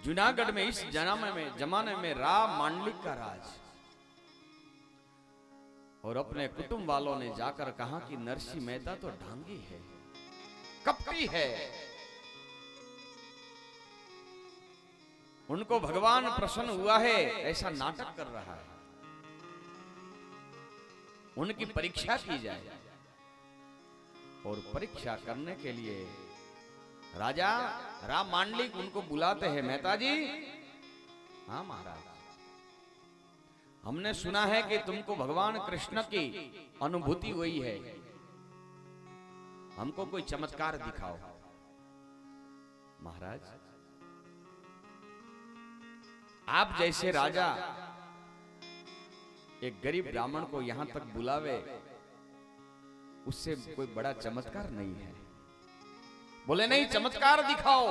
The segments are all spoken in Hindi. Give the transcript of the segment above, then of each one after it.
जूनागढ़ में इस जमाने में राम मांडलिक का राज, और अपने कुटुंब वालों ने जाकर कहा कि नरसिंह मेहता तो ढांगी है, कपटी है। उनको भगवान प्रसन्न हुआ है, ऐसा नाटक कर रहा है, उनकी परीक्षा की जाए। और परीक्षा करने के लिए राजा राम मांडलिक उनको बुलाते हैं। मेहता जी, हाँ महाराज, हमने सुना है कि तुमको भगवान कृष्ण की अनुभूति हुई है, हमको कोई चमत्कार दिखाओ। महाराज, आप जैसे राजा एक गरीब ब्राह्मण को यहां तक बुलावे, उससे कोई बड़ा चमत्कार नहीं है। बोले नहीं, चमत्कार दिखाओ।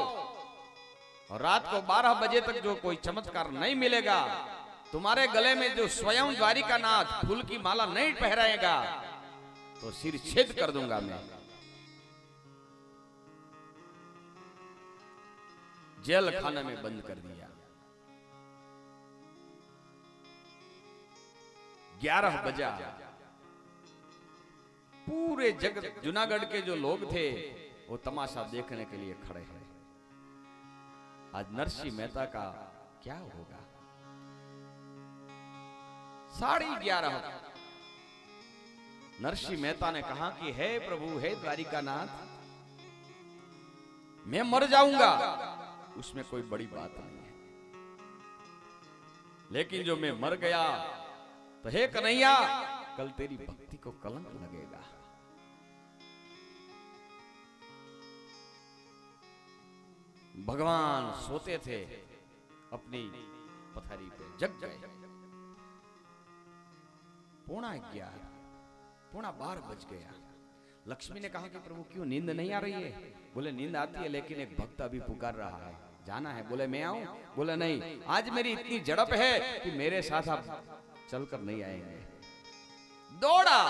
और रात को 12 बजे तक जो कोई चमत्कार नहीं मिलेगा, तुम्हारे गले में जो स्वयं द्वारिकानाथ फूल की माला नहीं पहराएगा, तो सिर छेद कर दूंगा मैं। जेल खाने में बंद कर दिया। 11 बजा, पूरे जगत जूनागढ़ के जो लोग थे वो तमाशा देखने के लिए खड़े हैं। आज नरसिंह मेहता का क्या होगा? 11:30 नरसिंह मेहता ने कहा कि हे प्रभु, हे द्वारिकानाथ, मैं मर जाऊंगा, उसमें कोई बड़ी बात नहीं है, लेकिन जो मैं मर गया तो हे कन्हैया, कल तेरी भक्ति को कलंक लगेगा। भगवान सोते थे अपनी पथारी पे, जग गए। 11:45 बज गया। लक्ष्मी ने कहा कि प्रभु क्यों नींद नहीं आ रही है? बोले नींद आती है, लेकिन एक भक्त अभी पुकार रहा है, जाना है। बोले मैं आऊं? बोले नहीं, आज मेरी इतनी झड़प है कि मेरे साथ आप चलकर नहीं आएंगे। दौड़ा,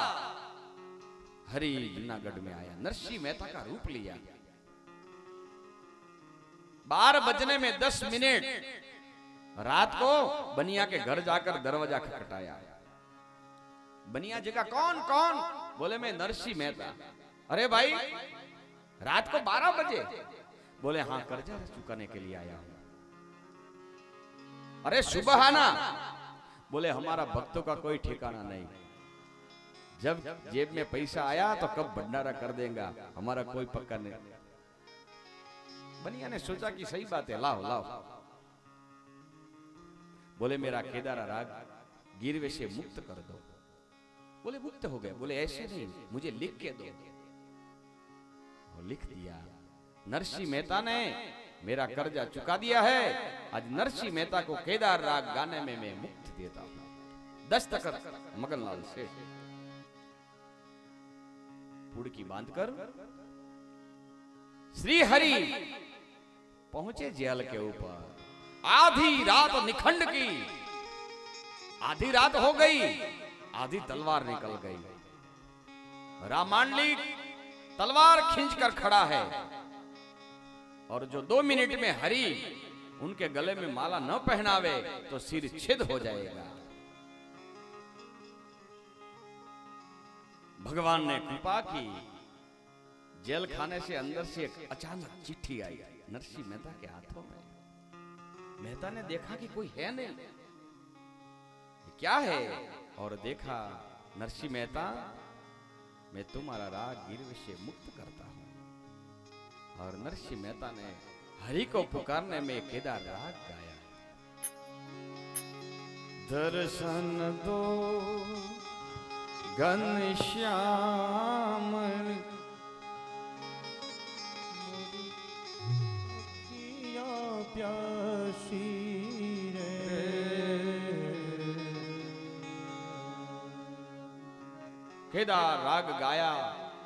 हरि जूनागढ़ में आया, नरसिंह मेहता का रूप लिया। 12 बजने में 10 मिनट रात को बनिया के घर जाकर दरवाजा खटखटाया। बनिया जी का कौन कौन? बोले मैं नरसिंह मेहता। अरे भाई, रात को 12 बजे? बोले हाँ, कर्जा चुकाने के लिए आया हूं। अरे सुबह आना। बोले हमारा भक्तों का कोई ठिकाना नहीं, जब जेब में पैसा आया तो कब भंडारा कर देगा, हमारा कोई पक्का नहीं। बनिया ने सोचा कि सही बात है, लाओ लाओ। बोले मेरा केदारा राग गिरवे से मुक्त कर दो। बोले मुक्त हो गए? बोले ऐसे नहीं, मुझे लिख के दो। और लिख दिया। नरसिंह मेहता ने मेरा कर्जा चुका दिया है, आज नरसिंह मेहता को केदार राग गाने में मैं मुक्त देता हूं। दस्तखत मगनलाल से पुड़की बांधकर श्री हरि पहुंचे जेल के ऊपर। आधी रात निखंड की, आधी रात हो गई, आधी तलवार निकल गई। राम मांडलिक तलवार खींचकर खड़ा है, और जो 2 मिनट में हरि उनके गले में माला न पहनावे तो सिर छेद हो जाएगा। भगवान ने कृपा की, जेल खाने से अंदर से एक अचानक चिट्ठी आई नरसिंह मेहता के हाथों में। मेहता ने देखा कि कोई है नहीं, क्या है? और देखा, नरसिंह मेहता, मैं तुम्हारा राग गिरवे से मुक्त करता हूं। और नरसिंह मेहता ने हरि को पुकारने में केदार राग गाया। दर्शन दो घनश्याम, प्यासी रे। केदार राग गाया।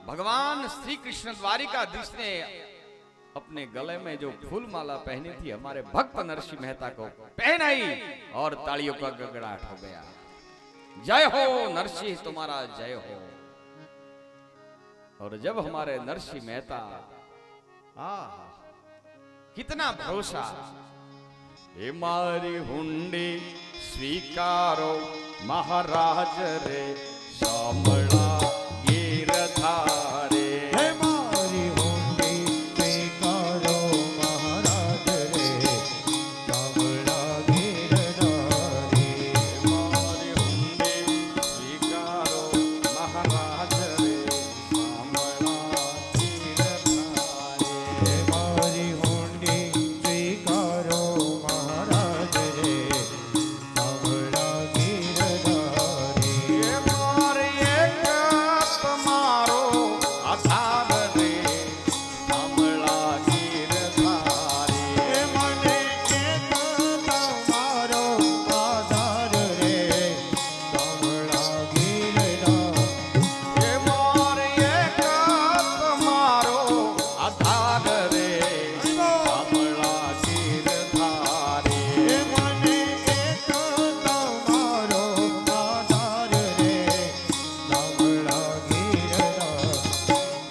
भगवान श्री कृष्ण द्वारिकाधीश ने अपने गले में जो फूल माला पहनी थी हमारे भक्त नरसिंह मेहता को पहनाई, और तालियों का गड़गड़ाहट हो गया। जय हो नरसिंह, तुम्हारा जय हो। और जब हमारे नरसिंह मेहता, कितना भरोसा, हे मारी हुंडी स्वीकारो महाराज रे शामळा गिरधारे। हे मारी हुंडी स्वीकारो महाराज रे शामळा गिरधारे। मारी हुंडी स्वीकारो महाराज रे शामळा गिरधारे। हे मारी हुंडी स्वीकारो महाराज रे शामळा गिरधारे। हे मारे एक तुम्हारो आधार रे शामळा गिरधारे। हे मने एक तुम्हारो आधार रे शामळा गिरधारे। हे मारे एक तुम्हारो आधार रे शामळा गिरधारे। हे मने एक तुम्हारो आधार रे शामळा गिरधारे।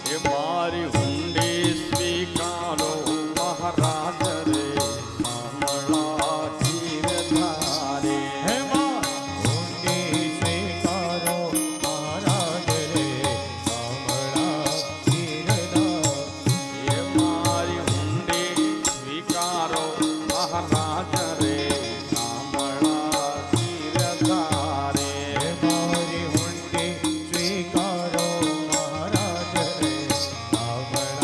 हे मारी हुंडी स्वीकारो महाराज रे शामळा गिरधारे। हे हुंडी स्वीकारो महाराज रे शामळा गिरधारे। हे मारी हुंडी स्वीकारो महाराज रे शामळा गिरधारे। हे मारी हुंडी स्वीकारो महाराज रे शामळा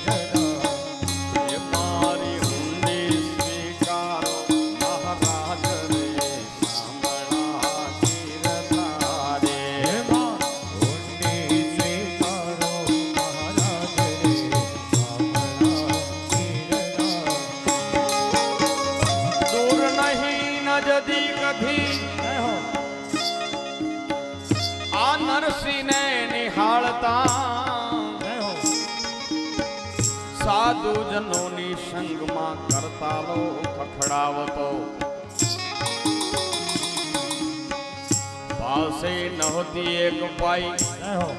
गिरधारे। हे मारी हुंडी स्वीकारो महाराज रे शामळा गिरधारे। हे हुंडी स्वीकारो महाराज रे शामळा गिरधारे। दूर नहीं नजदीक भी जय हो आ नरसिंह ने निहाळता। जय हो साधु जनोनी संगમાં કરતાલો ખખડાવતો। પાસે નહોતી એક પાઈ जय हो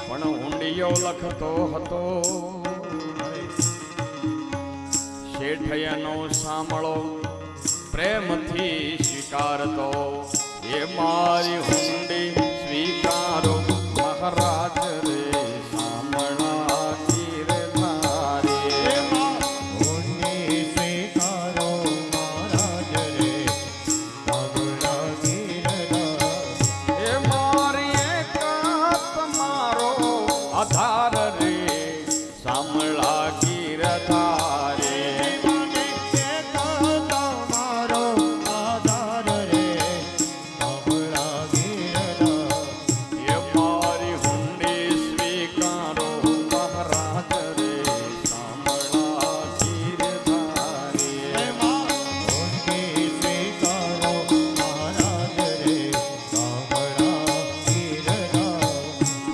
પણ ઊંડિયો લખતો હતો। શેઠયનો સાંભળો પ્રેમથી સ્વીકારતો। એ મારી હુંડી સ્વીકારો મહારાજ રે શામળા ગિરધારે। हुंडी स्वीकारो महाराज रे शामळा गिरधारे। એ મારી એક તમારો આધાર રે શામળા ગિરધારે। मने एक तुम्हारो आधार रे शामळा गिरधारे। એ મારી હુંડી સ્વીકારો મહારાજ રે શામળા ગિરધારે। हे हुंडी स्वीकारो महाराज रे शामळा गिरधारे।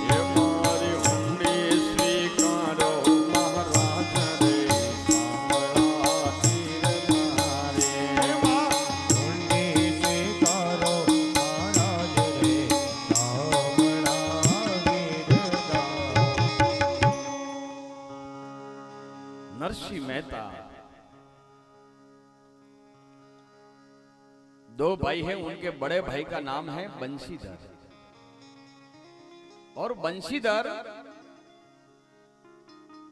એ મારી હુંડી સ્વીકારો મહારાજ રે શામળા ગિરધારે। हुंडी स्वीकारो महाराज रे शामळा गिरधारे। नरसिंह मेहता दो भाई हैं, उनके बड़े भाई का नाम है बंशीधर। और बंशीधर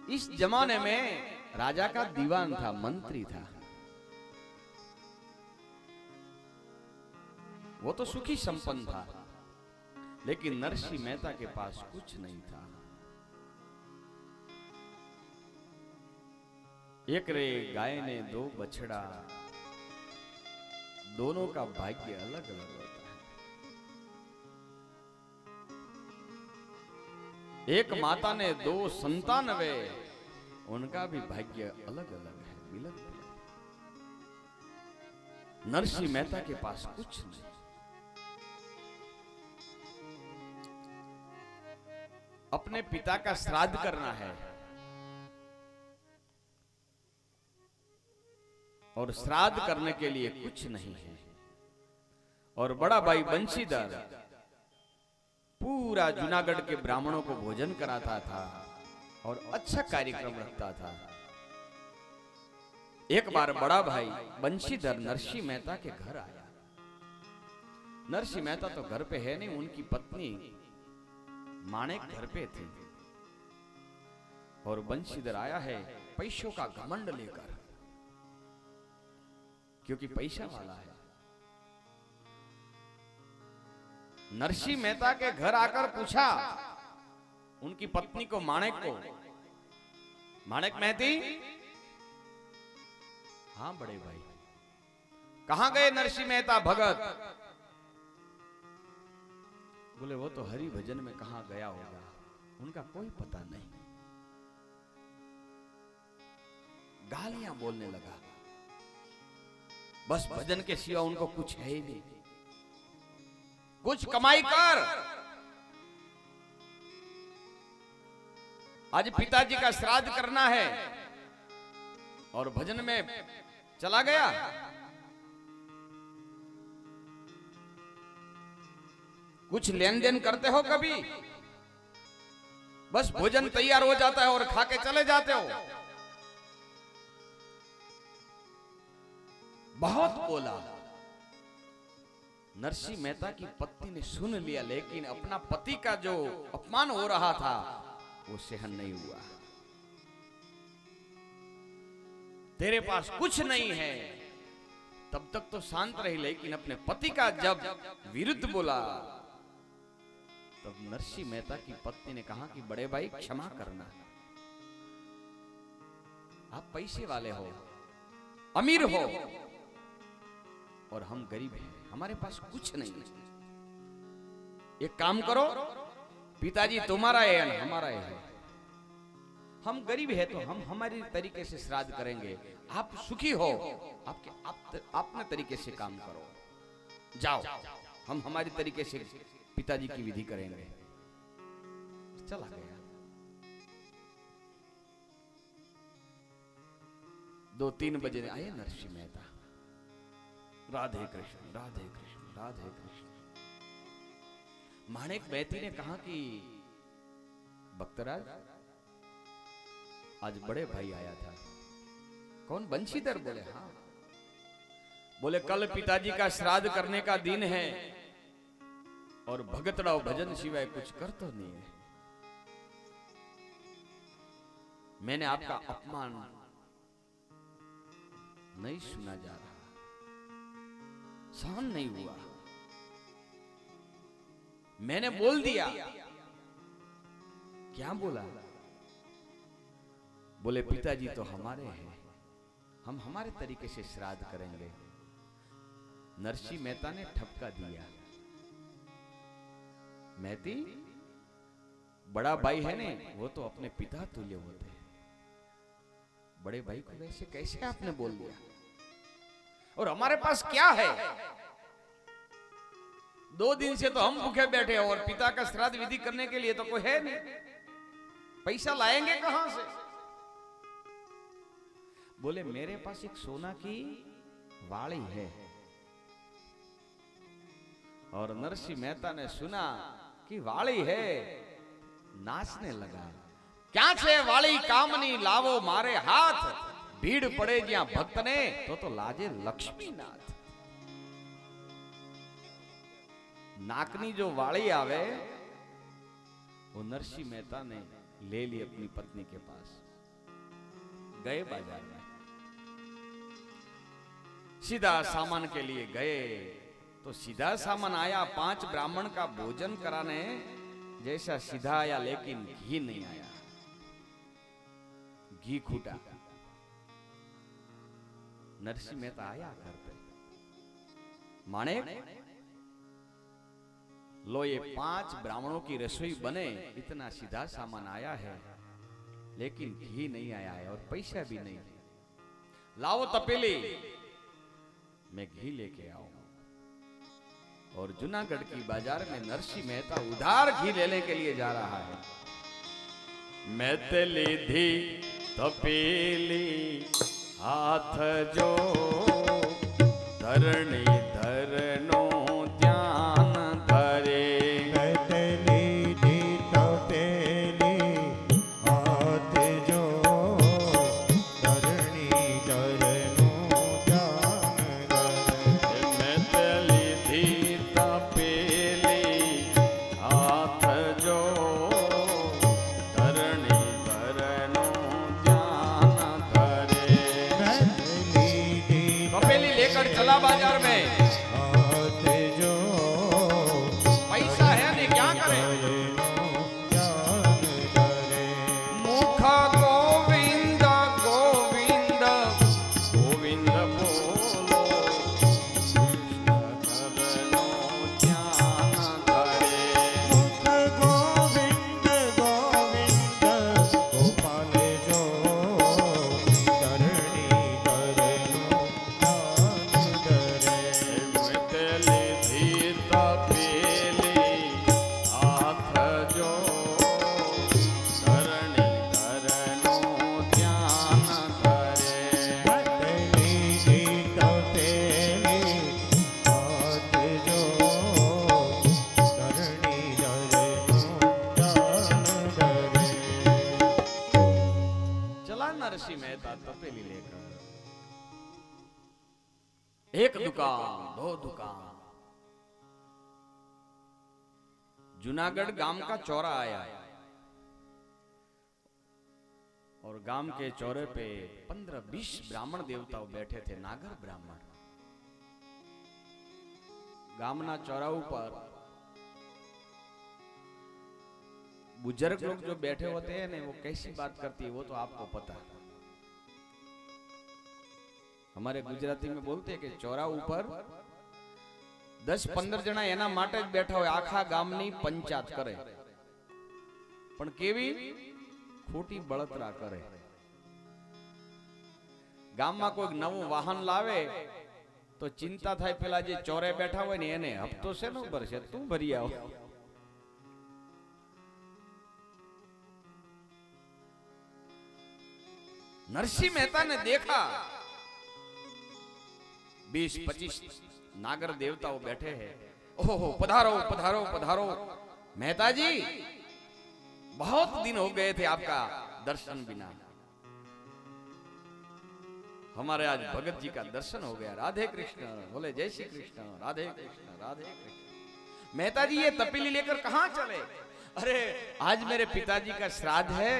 इस जमाने में राजा का दीवान था, मंत्री था। वो तो सुखी संपन्न था, लेकिन नरसिंह मेहता के पास कुछ नहीं था। एक रे गाय ने दो बछड़ा, दोनों का भाग्य अलग अलग होता है। एक माता ने दो संतान वे, उनका भी भाग्य अलग अलग है, मिलन मिलन। नरसिंह मेहता के पास कुछ नहीं। अपने पिता का श्राद्ध करना है और श्राद्ध करने के लिए कुछ नहीं है। और बड़ा भाई बंशीधर पूरा जूनागढ़ के ब्राह्मणों को भोजन कराता था और अच्छा कार्यक्रम रखता था। एक बार बड़ा भाई बंशीधर नरसिंह मेहता के घर आया। नरसिंह मेहता तो घर पे है नहीं, उनकी पत्नी माणेक घर पे थी और बंशीधर आया है पैसों का घमंड लेकर, क्योंकि पैसा वाला है। नरसिंह मेहता के घर आकर पूछा उनकी पत्नी को, माणेक को, माणेक मेहती, हाँ बड़े भाई, कहां गए नरसिंह मेहता भगत? बोले वो तो हरि भजन में कहां गया होगा, उनका कोई पता नहीं। गालियां बोलने लगा, बस भजन के सिवा उनको कुछ है ही नहीं, कुछ कमाई कर। आज पिताजी का श्राद्ध करना है और भजन में चला गया। कुछ लेन देन करते हो कभी? बस भोजन तैयार हो जाता है और खा के चले जाते हो। बहुत बोला। नरसिंह मेहता की पत्नी ने सुन लिया, लेकिन अपना पति का जो अपमान हो रहा था वो सहन नहीं हुआ। तेरे पास कुछ नहीं है, तब तक तो शांत रही, लेकिन अपने पति का जब विरुद्ध बोला तब नरसिंह मेहता की पत्नी ने कहा कि बड़े भाई क्षमा करना, आप पैसे वाले हो, अमीर हो और हम गरीब हैं, हमारे पास कुछ नहीं है। एक काम करो, पिताजी तुम्हारा है हमारा है, हम गरीब है तो हम हमारी तरीके से श्राद्ध करेंगे, आप सुखी हो, अपने तरीके से काम करो, जाओ, हम हमारी तरीके से पिताजी की विधि करेंगे। चला गया। 2-3 बजे आए नरसिंह मेहता, राधे कृष्ण राधे कृष्ण राधे कृष्ण। माणेक मेहती ने कहा कि भक्तराज आज बड़े भाई आया था। कौन? बंशीधर। बोले हाँ। बोले कल पिताजी का श्राद्ध करने का दिन है और भगतड़ाओ भजन सिवाय कुछ कर तो नहीं है। मैंने आपका अपमान नहीं सुना जा रहा, सहन नहीं हुआ, मैंने बोल दिया। क्या बोला? बोले पिताजी तो हमारे हैं, हम हमारे तरीके से श्राद्ध करेंगे। नरसिंह मेहता ने ठपका दिया, मेहती बड़ा भाई है ने, वो तो अपने पिता तुल्य होते हैं, बड़े भाई को वैसे कैसे आपने बोल दिया? और हमारे पास क्या है? 2 दिन से तो हम भूखे बैठे हैं और पिता का श्राद्ध विधि करने के लिए तो कोई है नहीं, पैसा लाएंगे कहां से? बोले मेरे पास एक सोना की वाड़ी है। और नरसिंह मेहता ने सुना कि वाड़ी है, नाचने लगा। क्या छे वाड़ी कामनी लावो मारे हाथ, भीड़ पड़े ज्या भक्त ने तो लाजे लक्ष्मीनाथ। नाकनी जो वाड़ी आवे वो नरसिंह मेहता ने ले ली अपनी पत्नी के पास। गए बाजार में, सीधा सामान के लिए गए तो सीधा सामान आया, 5 ब्राह्मण का भोजन कराने जैसा सीधा आया, लेकिन घी नहीं आया, घी खूटा। नरसिंह मेहता आया घर पे, माणेक लो ये 5 ब्राह्मणों की रसोई बने, इतना सीधा सामान आया है लेकिन घी नहीं आया है और पैसा भी नहीं। लाओ तपेली, मैं घी लेके आऊं। और जूनागढ़ की बाजार में नरसिंह मेहता उधार घी लेने के लिए जा रहा है। मैं तेली धी तपेली हाथ जो धरणी धरनो ध्यान धरे। मैं तेली धी तपेली हाथ जो धरणी धरनो मेला बाजार में हाथ जो पैसा है नहीं क्या करे ज्ञान धरे मुख गोविंद गोविंद गोविंद बोलो करनो ध्यान धरे मुख गोविंद गोविंद गोपाल जो धरणी धरनो ज्ञान धरे मितले धीता पेली हाथ जो धरणी धरनो ध्यान धरे मतली जीत पेली हाथ जो धरणी धरनो ज्ञान धरे चला नरसिंह मेहता तपेली लेकर एक दुकान दो दुकान जूनागढ़ गांव का चौरा आया और गांव के चौरे पे 15-20 ब्राह्मण देवताओं बैठे थे नागर ब्राह्मण गामना चौरा ऊपर बुजुर्ग लोग जो बैठे होते हैं ना वो कैसी बात करती है वो तो आपको पता है हमारे गुजराती में बोलते हैं कि चौरा ऊपर 10-15 जना एना माटे ज बैठा હોય આખા ગામની પંચાયત કરે પણ કેવી ખોટી બળતરા કરે ગામમાં કોઈ નવું વાહન લાવે તો ચિંતા થાય પેલા જે ચોરે બેઠા હોય ને એને હપ્તો શેનો ભરશે તું ભરી આવ नरसिंह मेहता ने देखा 20-25 नागर देवताओं बैठे हैं ओहो पधारो पधारो पधारो मेहता जी बहुत दिन हो गए थे आपका दर्शन बिना हमारे आज भगत जी का दर्शन हो गया राधे कृष्ण बोले जय श्री कृष्ण राधे कृष्ण राधे कृष्ण मेहता जी ये तपेली लेकर कहां चले अरे आज मेरे पिताजी का श्राद्ध है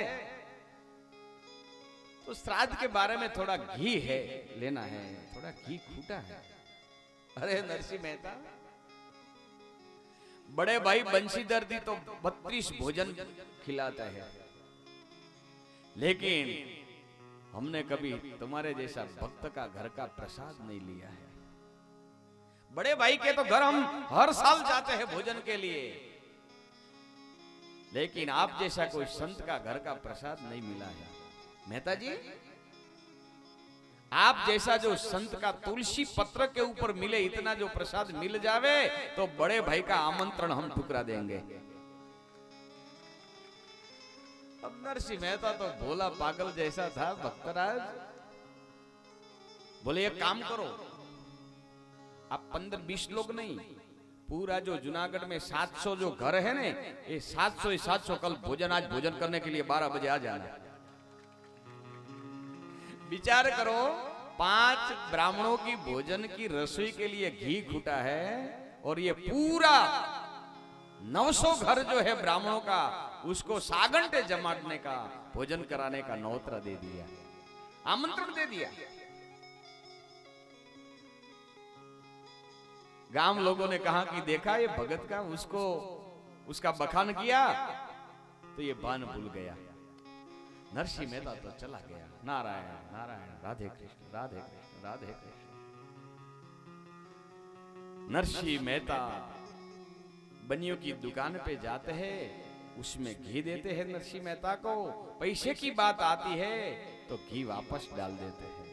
तो श्राद्ध के बारे में थोड़ा घी है लेना है थोड़ा घी खूटा है अरे नरसिंह मेहता बड़े भाई बंशीधर जी तो 32 भोजन खिलाता है लेकिन हमने कभी तुम्हारे जैसा भक्त का घर का प्रसाद नहीं लिया है बड़े भाई के तो घर हम हर साल जाते हैं भोजन के लिए लेकिन आप जैसा कोई संत का घर का प्रसाद नहीं मिला है मेहता जी आप जैसा जो संत का तुलसी पत्र के ऊपर मिले इतना जो प्रसाद मिल जावे तो बड़े भाई का आमंत्रण हम ठुकरा देंगे अब नरसिंह मेहता तो भोला पागल जैसा था भक्तराज बोले एक काम करो आप 15-20 लोग नहीं पूरा जो जूनागढ़ में 700 जो घर है ना ये 700 कल भोजन आज भोजन करने के लिए 12 बजे आ जाना विचार करो 5 ब्राह्मणों की भोजन की रसोई के लिए घी खूटा है और ये पूरा 900 घर जो है ब्राह्मणों का उसको सागंटे जमाने का भोजन कराने का नौतरा दे दिया आमंत्रण दे दिया गांव लोगों ने कहा कि देखा ये भगत का उसको उसका बखान किया तो ये बान भूल गया नरसिंह मेहता तो चला गया नारायण नारायण राधे कृष्ण राधे कृष्ण राधे कृष्ण नरसिंह मेहता बनियों की दुकान पे जाते हैं उसमें घी देते हैं नरसिंह मेहता को पैसे की बात आती है तो घी वापस डाल देते हैं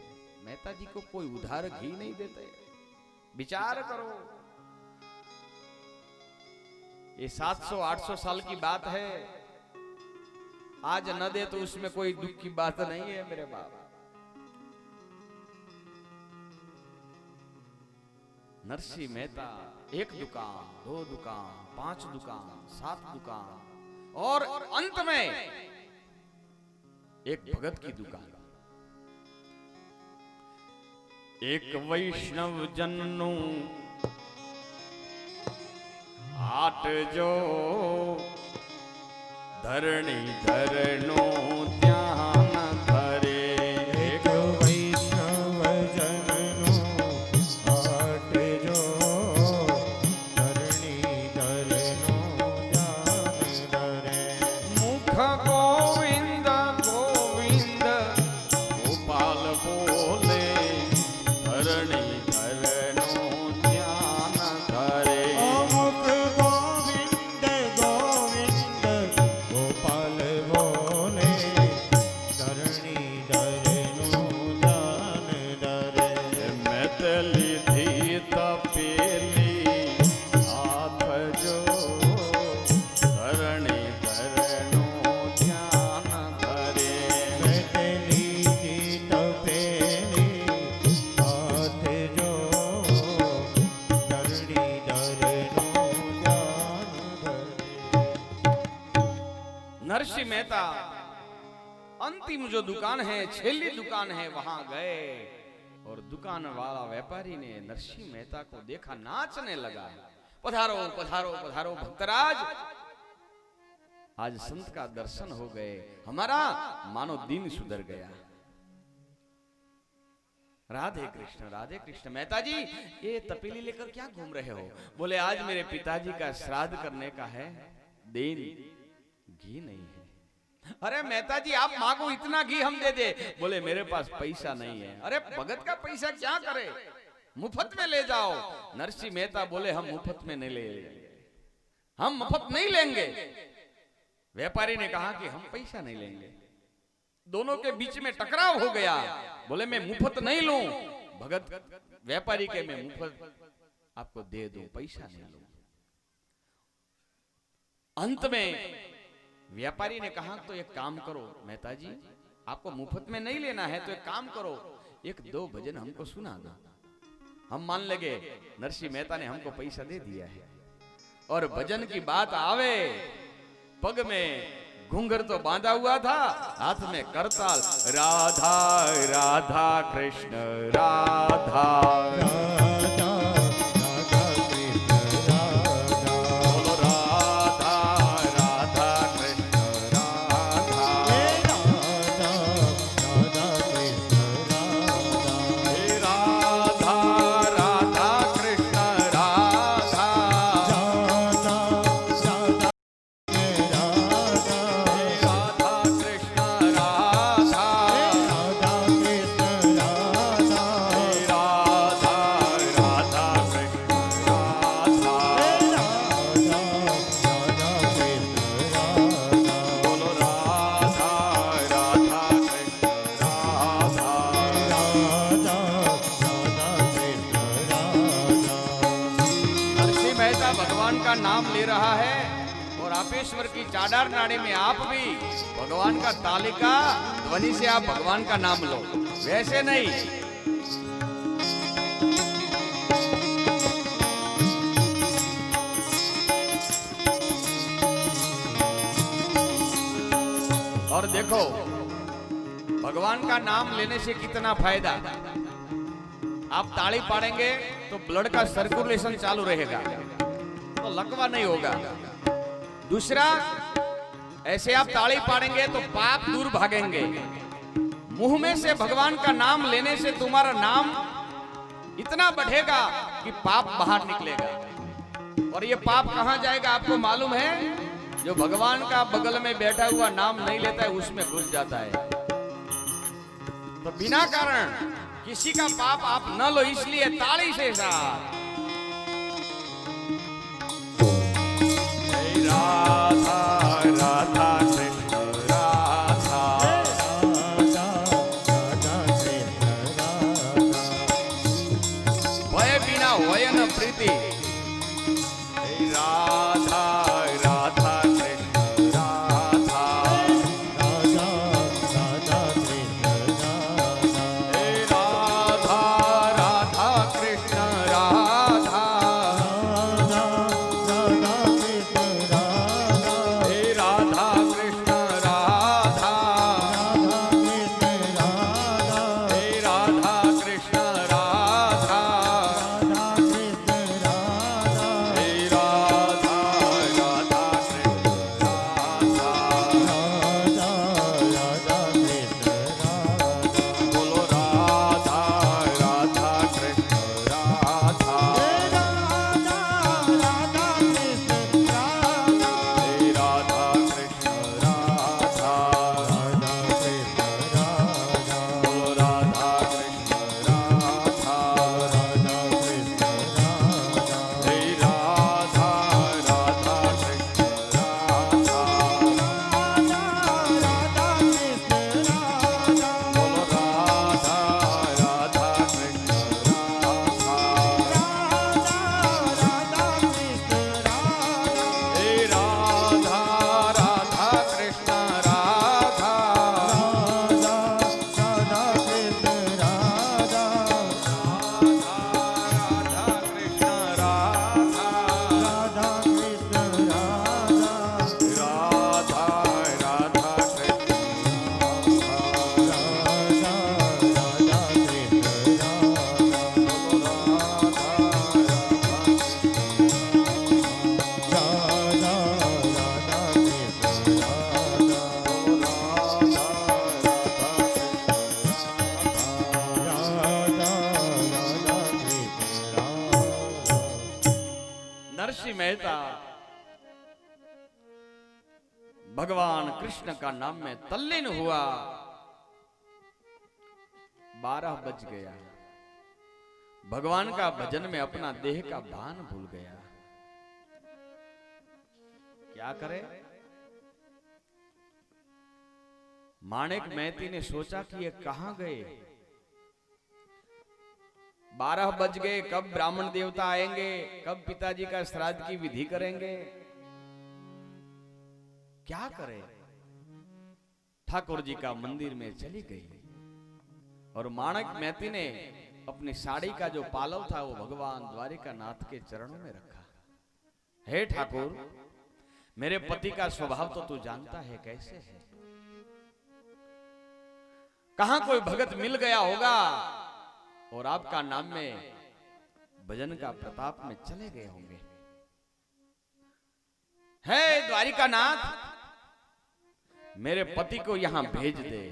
मेहता जी को कोई उधार घी नहीं देते विचार करो ये 700-800 साल की बात है आज न दे तो उसमें कोई दुख की बात नहीं है मेरे बाप नरसिंह मेहता 1 दुकान 2 दुकान 5 दुकान 7 दुकान और अंत में एक भगत की दुकान एक वैष्णव जन्नू आट जो धरणी धरनो ध्यान धरे एक वैष्णव जननु व्रत લીધી તપેલી હાથ જો ધરણી ધરણો ધ્યાન ધરે લીધી તપેલી હાથ જો ધરણી ધરણો ધ્યાન ધરે। नरसिंह मेहता अंतिम जो दुकान है, छेली दुकान है, वहां गए और दुकान वाला व्यापारी ने नरसिंह मेहता को देखा, नाचने लगा। पधारो पधारो पधारो भक्तराज, आज संत का दर्शन हो गए, हमारा मानो दिन सुधर गया। राधे कृष्ण मेहता जी ये तपेली लेकर क्या घूम रहे हो? बोले आज मेरे पिताजी का श्राद्ध करने का है, दिन घी नहीं है। अरे मेहता जी आप मांगो इतना घी हम दे दे। बोले मेरे पास पैसा नहीं है। अरे भगत का पैसा क्या करे, मुफ्त में ले जाओ। नरसिंह मेहता बोले हम मुफ्त में नहीं ले, हम मुफ्त नहीं लेंगे। व्यापारी ने कहा कि हम पैसा नहीं लेंगे। दोनों के बीच में टकराव हो गया। बोले मैं मुफ्त नहीं लूं। भगत व्यापारी के मैं मुफ्त आपको दे दूं, पैसा नहीं लूं। अंत में व्यापारी ने कहा तो एक काम करो मेहता जी, आपको मुफ्त में नहीं लेना है तो एक काम करो, एक दो भजन हमको सुना दो, हम मान लगे। नरसिंह मेहता ने हमको पैसा दे दिया है। और भजन की बात आवे, पग में घूंघर तो बांधा हुआ था, हाथ में करताल, राधा राधा कृष्ण राधा का नाम ले रहा है। और आपेश्वर की चाडार नाड़ी में आप भी भगवान का तालिका ध्वनि से आप भगवान का नाम लो, वैसे नहीं। और देखो भगवान का नाम लेने से कितना फायदा। आप ताली पाड़ेंगे तो ब्लड का सर्कुलेशन चालू रहेगा, तो लकवा नहीं होगा। दूसरा, ऐसे आप ताली पाड़ेंगे तो पाप दूर भागेंगे। मुंह में से भगवान का नाम लेने से तुम्हारा नाम इतना बढ़ेगा कि पाप बाहर निकलेगा। और ये पाप कहां जाएगा आपको मालूम है? जो भगवान का बगल में बैठा हुआ नाम नहीं लेता है उसमें घुस जाता है। तो बिना कारण किसी का पाप आप न लो, इसलिए ताली से साथ राधा राधा कृष्ण राधा भय बिना होय न प्रीति। राधा राधा कृष्ण राधा राधा राधा कृष्ण राधा मेहता भगवान कृष्ण का नाम में तल्लीन हुआ। 12 बज गया। भगवान का भजन में अपना देह का भान भूल गया। क्या करे? माणिक महती ने सोचा कि ये कहां गए। 12 बज गए, कब ब्राह्मण देवता आएंगे, कब पिताजी का श्राद्ध की विधि करेंगे, क्या करे? ठाकुर जी का मंदिर में चली गई और माणिक महती ने अपनी साड़ी का जो पालव था वो भगवान द्वारिका नाथ के चरणों में रखा। हे ठाकुर, मेरे पति का स्वभाव तो तू जानता है कैसे है। कहां कोई भगत मिल गया होगा और आपका नाम में भजन का प्रताप में चले गए होंगे। हे द्वारिका नाथ, मेरे पति को यहां भेज दे।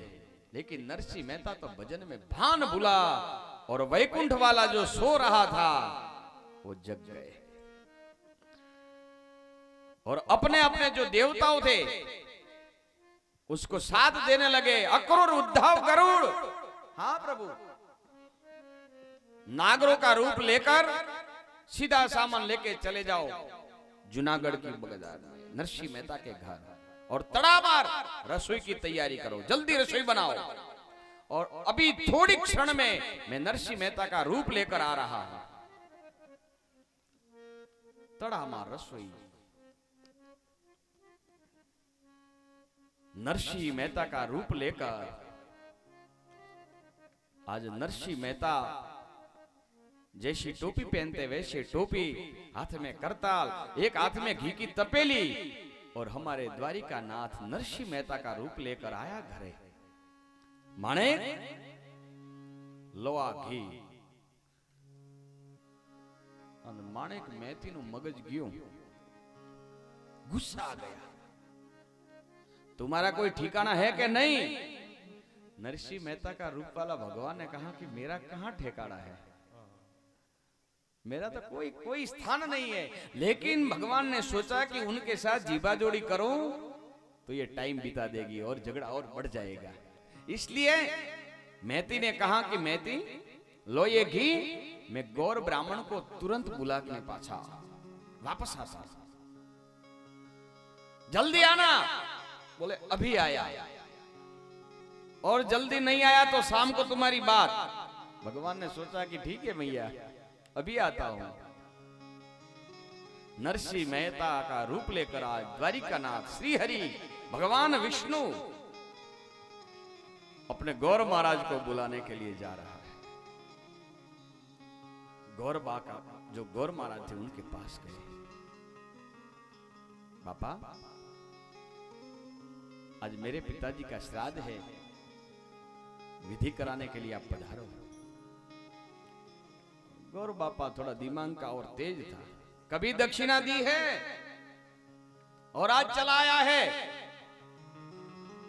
लेकिन नरसिंह मेहता तो भजन में भान भुला और वैकुंठ वाला जो सो रहा था वो जग गए और अपने अपने जो देवताओं थे उसको साथ देने लगे। अक्रूर उद्धव गरुड़, हाँ प्रभु, नागरों का रूप लेकर सीधा सामान लेके चले जाओ जूनागढ़ की बगदाद में नरसिंह मेहता के घर और तड़ामार रसोई की तैयारी करो, जल्दी रसोई बनाओ। और अभी थोड़ी क्षण में मैं नरसिंह मेहता का रूप लेकर आ रहा हूं। तड़ामार रसोई। नरसिंह मेहता का रूप लेकर आज नरसिंह मेहता जैसी टोपी पहनते वैसे टोपी, हाथ में करताल, एक हाथ में घी की तपेली और हमारे द्वारिका नाथ नरसिंह मेहता का रूप लेकर आया घरे। माणिक, लोआ घी। माणिक मेहती नु मगज गयो, गुस्सा आ गया। तुम्हारा कोई ठिकाना है कि नहीं? नरसिंह मेहता का रूप वाला भगवान ने कहा कि मेरा कहां ठिकाना है, मेरा तो कोई स्थान नहीं है। लेकिन भगवान ने सोचा कि उनके साथ जीवा जोड़ी करूं तो ये टाइम बिता देगी और झगड़ा और बढ़ जाएगा। इसलिए महती ने कहा कि महती लो ये घी, मैं गौर ब्राह्मण को तुरंत बुला के पाछा वापस आता, जल्दी आना। बोले अभी आया, और जल्दी नहीं आया तो शाम को तुम्हारी बात। भगवान ने सोचा कि ठीक है भैया, अभी आता हूं। नरसिंह मेहता का रूप लेकर आज द्वारिका नाथ श्री हरि भगवान विष्णु अपने गौर महाराज को बुलाने के लिए जा रहा है। गौर बा का जो गौर महाराज थे उनके पास गए। पापा, आज मेरे पिताजी का श्राद्ध है, विधि कराने के लिए आप पधारो। गौर बापा थोड़ा दिमाग का और तेज था, कभी दक्षिणा दी है और आज चला आया है,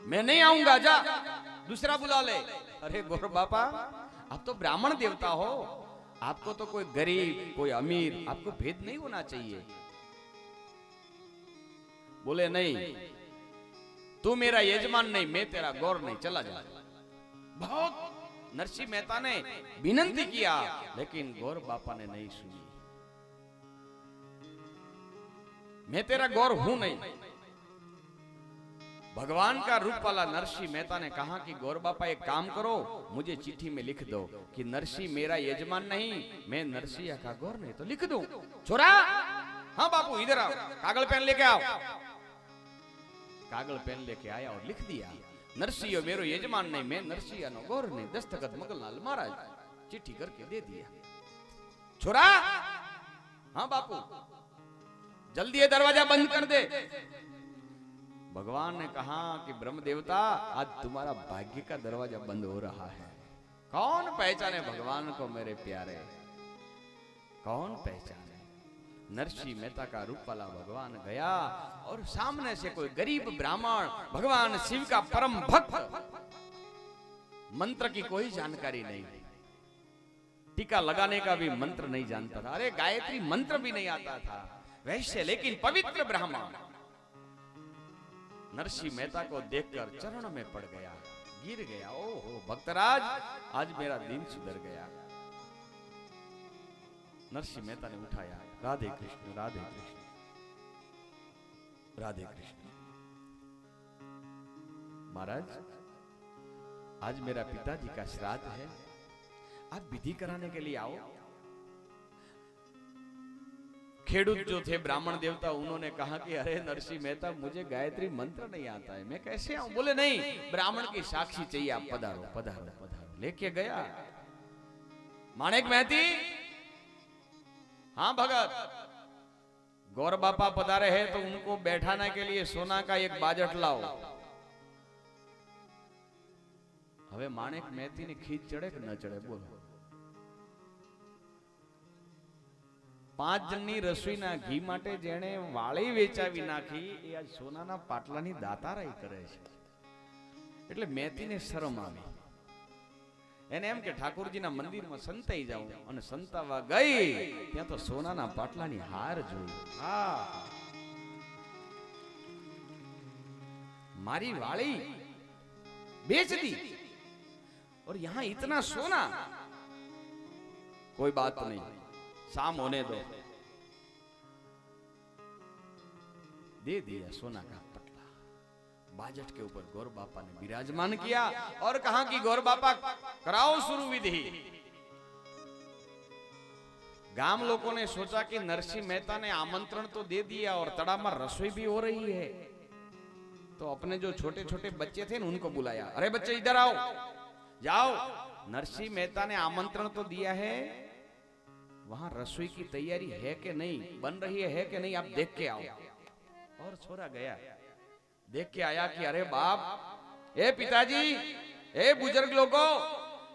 मैं नहीं आऊंगा, जा दूसरा बुला ले। अरे गौर बापा, आप तो ब्राह्मण देवता हो, आपको तो कोई गरीब कोई अमीर आपको भेद नहीं होना चाहिए। बोले नहीं, तू मेरा यजमान नहीं, मैं तेरा गौर नहीं, चला जा। बहुत नरसिंह मेहता ने विनती किया लेकिन गौर बापा ने नहीं सुनी। मैं तेरा गौर हूं नहीं। भगवान का रूप वाला नरसिंह मेहता ने कहा कि गौर बापा एक काम करो, मुझे चिट्ठी में लिख दो कि नरसिंह मेरा यजमान नहीं, मैं नरसिंह का गौर नहीं, तो लिख दो। छोरा, हाँ बापू इधर आओ, कागल पेन लेके आओ। कागल पेन लेके आया और लिख दिया, नरसिंह मेरो यजमान नहीं, मैं नरसिंह नो गौर नहीं। दस्तखत मगलनाल महाराज चिट्ठी करके दे दिया। छोरा, हाँ बापू, जल्दी ये दरवाजा बंद कर दे। भगवान ने कहा कि ब्रह्म देवता, आज तुम्हारा भाग्य का दरवाजा बंद हो रहा है। कौन पहचाने भगवान को मेरे प्यारे, कौन पहचाने? नरसिंह मेहता का रूप वाला भगवान गया और सामने से कोई गरीब ब्राह्मण, भगवान शिव का परम भक्त, मंत्र की कोई जानकारी नहीं, टीका लगाने का भी मंत्र नहीं जानता था, अरे गायत्री मंत्र भी नहीं आता था। वैश्य लेकिन पवित्र ब्राह्मण नरसिंह मेहता को देखकर चरणों में पड़ गया, गिर गया। ओहो भक्तराज, आज मेरा दिन सुधर गया। नरसिंह मेहता ने उठाया, राधे कृष्ण राधे कृष्ण राधे कृष्ण। महाराज, आज मेरा पिताजी का श्राद्ध है, आप विधि कराने के लिए आओ। खेडूत जो थे ब्राह्मण देवता, उन्होंने कहा कि अरे नरसिंह मेहता, मुझे गायत्री मंत्र नहीं आता है, मैं कैसे आऊं? बोले नहीं, ब्राह्मण की साक्षी चाहिए, आप पधारो पधारो पधारो। लेके गया माणिक महती, हाँ भगत, गौर बापा पधारे हैं तो उनको बैठाने के लिए सोना का एक बाजट लाओ। હવે માણેક મહેતી ને ખીજ ચડે કે ન ચડે? બોલો। 5 જણની રસોઈના ઘી માટે જેણે વાળી વેચાવી નાખી, એ આજ સોનાના પાટલાની દાતારાઈ કરે છે। એટલે મહેતીને શરમ આવી, એને એમ કે ઠાકોરજીના મંદિરમાં સંતાઈ જાઉં, અને સંતાવા ગઈ ત્યાં તો સોનાના પાટલાની હાર જોઈ। હા, મારી વાળી बेच दी और यहां इतना सोना, कोई बात नहीं, शाम होने दो। दे दिया सोना का पटला, बाजट के ऊपर गौर बापा ने विराजमान किया और कहा कि गौर बापा कराओ शुरू विधि। गांव लोगों ने सोचा कि नरसिंह मेहता ने आमंत्रण तो दे दिया और तड़ा में रसोई भी हो रही है, तो अपने जो छोटे छोटे बच्चे थे ना उनको बुलाया, अरे बच्चे इधर आओ, जाओ, नरसिंह मेहता ने आमंत्रण तो दिया है, वहां रसोई की तैयारी है कि नहीं, बन रही है कि नहीं, आप देख के आओ। और छोरा गया, देख के आया कि अरे बाप, ए पिताजी, ए बुजुर्ग लोगों,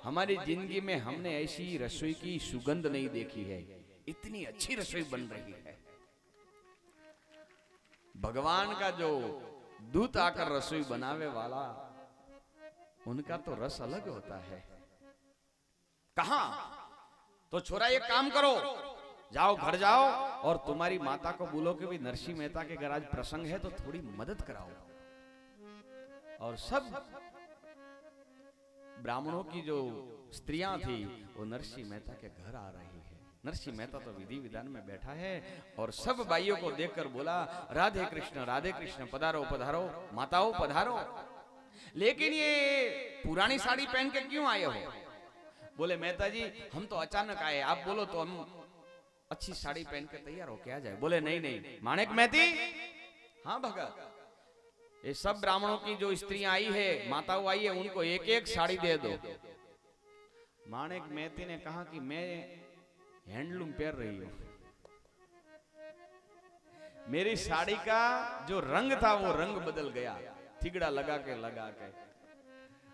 हमारी जिंदगी में हमने ऐसी रसोई की सुगंध नहीं देखी है, इतनी अच्छी रसोई बन रही है। भगवान का जो दूत आकर रसोई बनावे वाला, उनका तो रस अलग होता है। कहा? तो छोरा एक काम करो, जाओ घर जाओ और तुम्हारी माता को बोलो कि भी नरसिंह मेहता के घर आज प्रसंग है तो थोड़ी मदद कराओ। और सब ब्राह्मणों की जो स्त्रियां थी वो नरसिंह मेहता के घर आ रही है। नरसिंह मेहता तो विधि विधान में बैठा है और सब भाइयों को देखकर बोला, राधे कृष्ण पधारो पधारो, माताओं पधारो। लेकिन ये पुरानी साड़ी पहन के क्यों आए हो? बोले मेहता जी, हम तो अचानक आए, आप बोलो तो हम अच्छी साड़ी पहन के तैयार हो के आ जाए। बोले नहीं नहीं माणिक महती, हाँ भगत, ये सब ब्राह्मणों की जो स्त्रियां आई है, माताओं आई है, उनको एक एक साड़ी दे दो। माणिक महती ने कहा कि मैं हैंडलूम पहन रही हूं, मेरी साड़ी का जो रंग था वो रंग बदल गया, थिगड़ा लगा के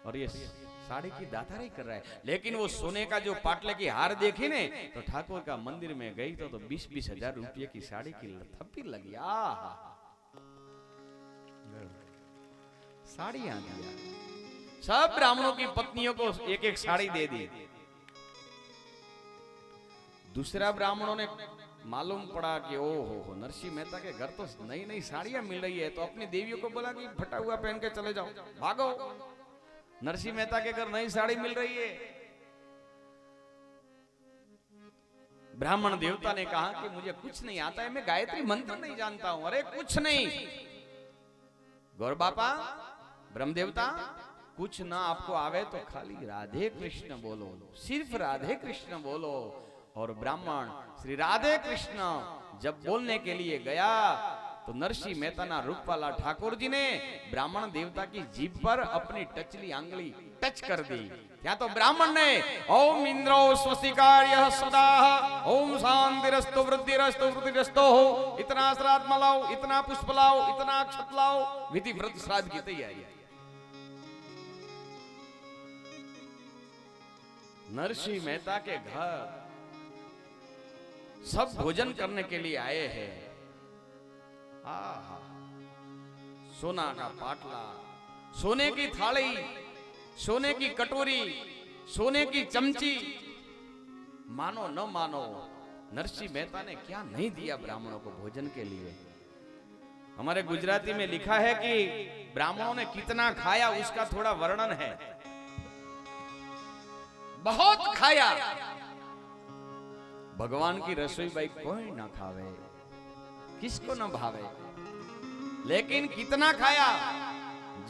और ये साड़ी की दातारी कर रहा है। लेकिन वो सोने का जो पाटले की हार देखी ने तो ठाकुर का मंदिर में गई तो 20-20 हजार रुपये की साड़ी की थप्पी लगी। साड़ियां दिया, सब ब्राह्मणों की पत्नियों को एक एक साड़ी दे दी। दूसरा ब्राह्मणों ने मालूम पड़ा कि ओहो नरसिंह मेहता के घर तो नई नई साड़ियां मिल रही है, तो अपनी देवियों को बोला कि फटा हुआ पहन के चले जाओ, भागो, नरसिंह मेहता के घर नई साड़ी मिल रही है। ब्राह्मण देवता ने कहा कि मुझे कुछ नहीं आता है, मैं गायत्री मंत्र नहीं जानता हूं। अरे कुछ नहीं गौर बापा, ब्रह्म देवता, कुछ ना आपको आवे तो खाली राधे कृष्ण बोलो, सिर्फ राधे कृष्ण बोलो। और ब्राह्मण श्री राधे कृष्ण जब बोलने के लिए गया तो नरसिंह मेहता ना रूपवाला ठाकुर जी ने ब्राह्मण देवता की जीभ पर अपनी टचली आंगली टच कर दी। या तो ब्राह्मण ने ओम इंद्रो स्वस्तिकार्यः सदाः, ओम शांतिरस्तु वृद्धिरस्तु वृद्धिरस्तु, इतना श्राद्ध लाओ, इतना पुष्प लाओ, इतना अक्षत लाओ, विधि व्रत श्राद्ध की तैयारी। नरसिंह मेहता के घर सब भोजन करने के लिए आए हैं। सोना का पाटला, सोने की थाली, सोने की कटोरी, सोने की चमची, मानो न मानो नरसिंह मेहता ने क्या नहीं दिया ब्राह्मणों को भोजन के लिए। हमारे गुजराती में लिखा है कि ब्राह्मणों ने कितना खाया उसका थोड़ा वर्णन है। बहुत खाया। भगवान की रसोई भाई कोई ना खावे, किसको ना भावे, लेकिन कितना खाया।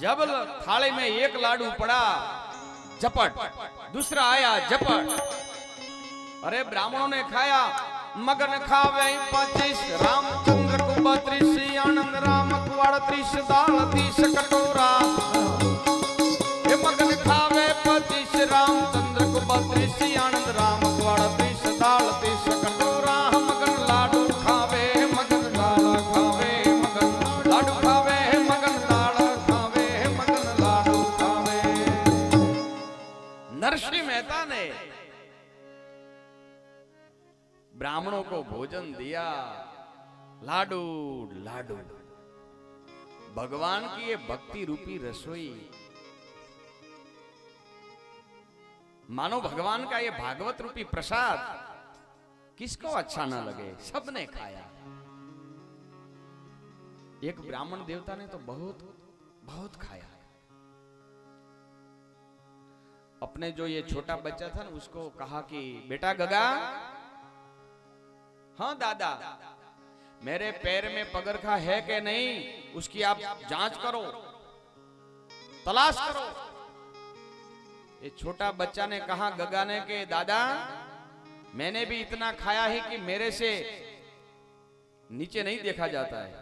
जब थाली में एक लाडू पड़ा झपट, दूसरा आया झपट। अरे ब्राह्मणों ने खाया। मगन खावे 25 रामचंद्र को 32 आनंद राम को 38 दाल 30 कटोरा। ये मगन खावे 25 रामचंद्र को 32 आनंद राम को 38 दाल 30 कटोरा। मगन लाडू खावे मगन लाडा खावे, मगन लाडू खावे मगन लाडा खावे, मगन लाडू खावे। नरसिंह मेहता ने ब्राह्मणों को भोजन दिया। लाडू लाडू, भगवान की ये भक्ति रूपी रसोई। मानो भगवान का ये भागवत रूपी प्रसाद किसको अच्छा ना लगे, सबने खाया। एक ब्राह्मण देवता ने तो बहुत बहुत खाया। अपने जो ये छोटा बच्चा था ना उसको कहा कि बेटा गगा, हाँ दादा, मेरे पैर में पगरखा है कि नहीं उसकी आप जांच करो, तलाश करो। ये छोटा बच्चा ने कहा गगा ने कि दादा मैंने भी इतना खाया है कि मेरे से नीचे नहीं देखा जाता है,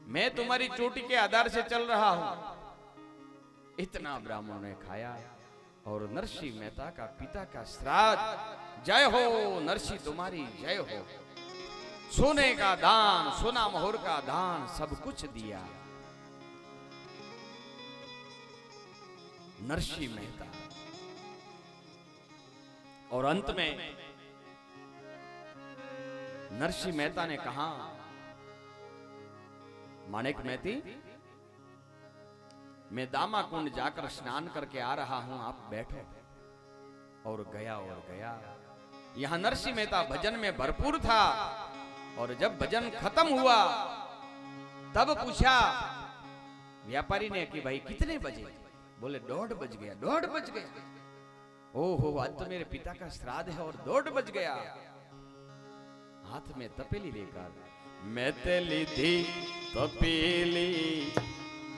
मैं तुम्हारी चोटी के आधार से चल रहा हूं। इतना ब्राह्मणों ने खाया। और नरसिंह मेहता का पिता का श्राद्ध, जय हो नरसिंह तुम्हारी जय हो। सोने का दान, सोना मोहर का दान सब कुछ दिया। नरसिंह मेहता। और अंत में नरसिंह मेहता ने कहा माणिक मेहती, मैं दामा कुंड जाकर स्नान करके आ रहा हूं, आप बैठो। और गया। यहां नरसिंह मेहता भजन में भरपूर था। और जब भजन खत्म हुआ तब पूछा व्यापारी ने कि भाई कितने बजे? बोले 1:30 बज गया। 1:30 बज गया, ओहो आज तो मेरे पिता का श्राद्ध है और 1:30 बज गया। हाथ में तपेली लेकर, मैं तेली थी तपेली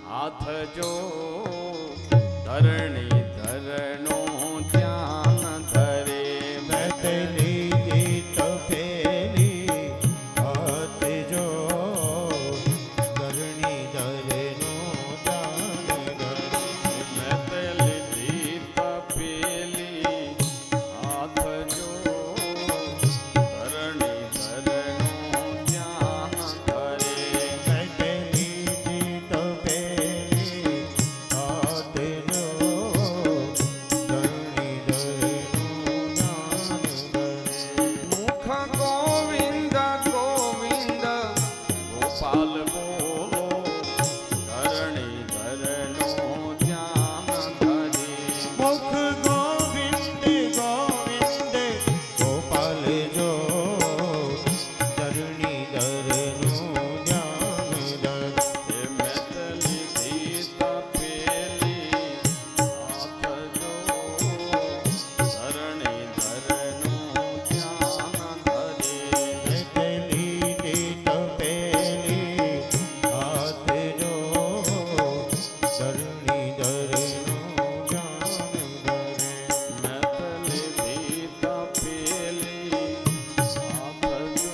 हाथ जो धरणी धरणो ध्यान धरे। मैं तेली थी तपेली हाथ जो धरणी धरणो ध्यान धरे। मैं तेली थी तपेली हाथ जो धरणी धरणो ध्यान धरे। मैं तेली थी तपेली हाथ जो धरणी धरणो ध्यान धरे। मुख गोविंद गोविंद गोपाल बोलो धरणी धरणो ध्यान धरे। मुख गोविंद गोविंद गोपाल जो धरणी धरणो ध्यान धरे। हे मैथिली थी तपेली हाथ जो धरणी धरणो ध्यान धरे। मैं तेली थी तपेली हाथ जो धरणी धरणो ध्यान धरे। मैथिली थी तपेली हाथ जो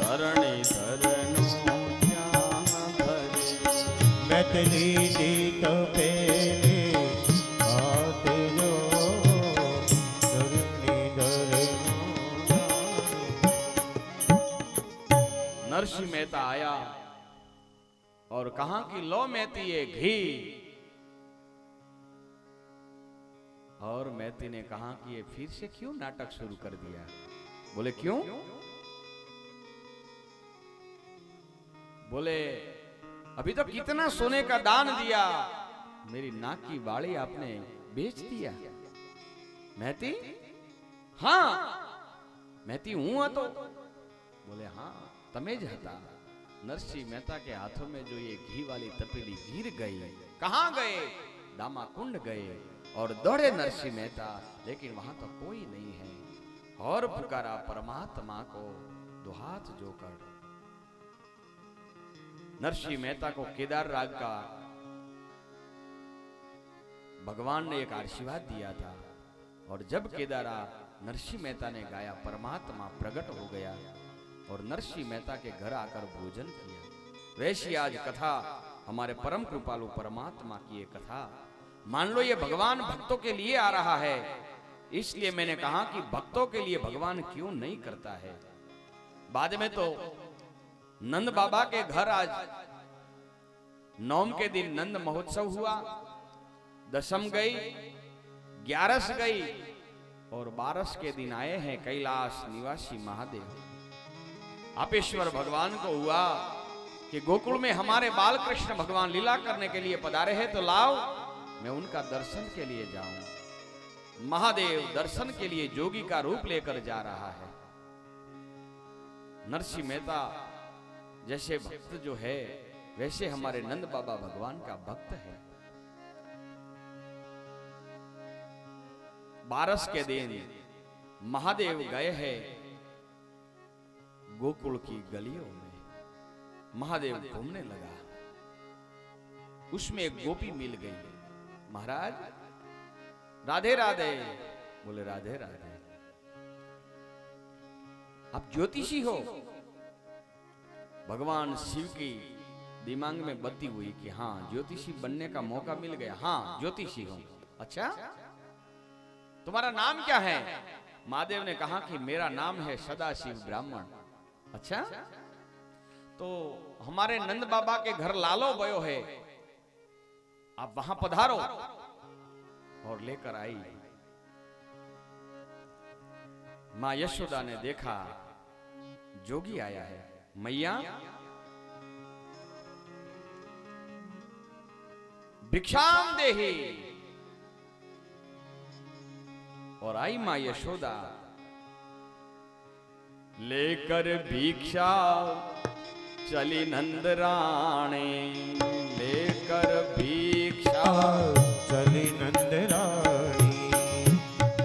धरणी धरणो ध्यान धरे। मैथिली थी तपेली हाथ जो धरणी धरणो ध्यान। नरसिंह मेहता आया और कहा कि लो मेहती ये घी। और मेहती ने कहा कि ये फिर से क्यों नाटक शुरू कर दिया? बोले क्यों? बोले अभी तो कितना सोने का दान दिया, मेरी नाक की बाली आपने बेच दिया। मेहती हाँ, મહેતી હું હતો? બોલે હા તમે જ હતા। नरसिंह मेहता के हाथों में जो ये घी वाली तपेली गिर गई, कहां गए? दामा कुंड गए। और दौड़े नरसिंह मेहता, लेकिन वहां तो कोई नहीं है। और पुकारा परमात्मा को दो हाथ जोकर। नरसिंह मेहता को केदार राग का भगवान ने एक आशीर्वाद दिया था। और जब केदारा नरसिंह मेहता ने गाया, परमात्मा प्रकट हो गया और नरसिंह मेहता के घर आकर भोजन किया। वैसी आज कथा हमारे परम कृपालु परमात्मा की ये कथा। मान लो ये भगवान भक्तों के लिए आ रहा है, इसलिए मैंने कहा कि भक्तों के लिए भगवान क्यों नहीं करता है। बाद में तो नंद बाबा के घर आज नवम के दिन नंद महोत्सव हुआ, दशम गई, 11 गई और 12 के दिन आए हैं कैलाश निवासी महादेव। आपेश्वर भगवान को हुआ कि गोकुल में हमारे बाल कृष्ण भगवान लीला करने के लिए पधारे हैं, तो लाओ मैं उनका दर्शन के लिए जाऊं। महादेव दर्शन के लिए जोगी का रूप लेकर जा रहा है। नरसिंह मेहता जैसे भक्त जो है, वैसे हमारे नंद बाबा भगवान का भक्त है। 12 के दिन महादेव गए हैं गोकुल की गलियों में। महादेव घूमने लगा, उसमें एक गोपी मिल गई। महाराज राधे राधे। बोले राधे राधे। आप ज्योतिषी हो? भगवान शिव की दिमाग में बत्ती हुई कि हाँ ज्योतिषी बनने का मौका मिल गया। हाँ ज्योतिषी हूं। अच्छा तुम्हारा नाम क्या है? महादेव ने कहा कि मेरा नाम है सदाशिव ब्राह्मण। अच्छा तो हमारे नंद बाबा के घर लालो भयो है, आप वहां पधारो। और लेकर आई। मां यशोदा ने देखा जोगी आया है। मैया भिक्षाम देहि। और आई मां यशोदा लेकर भिक्षा चली नंद रानी। लेकर भिक्षा चली नंद रानी।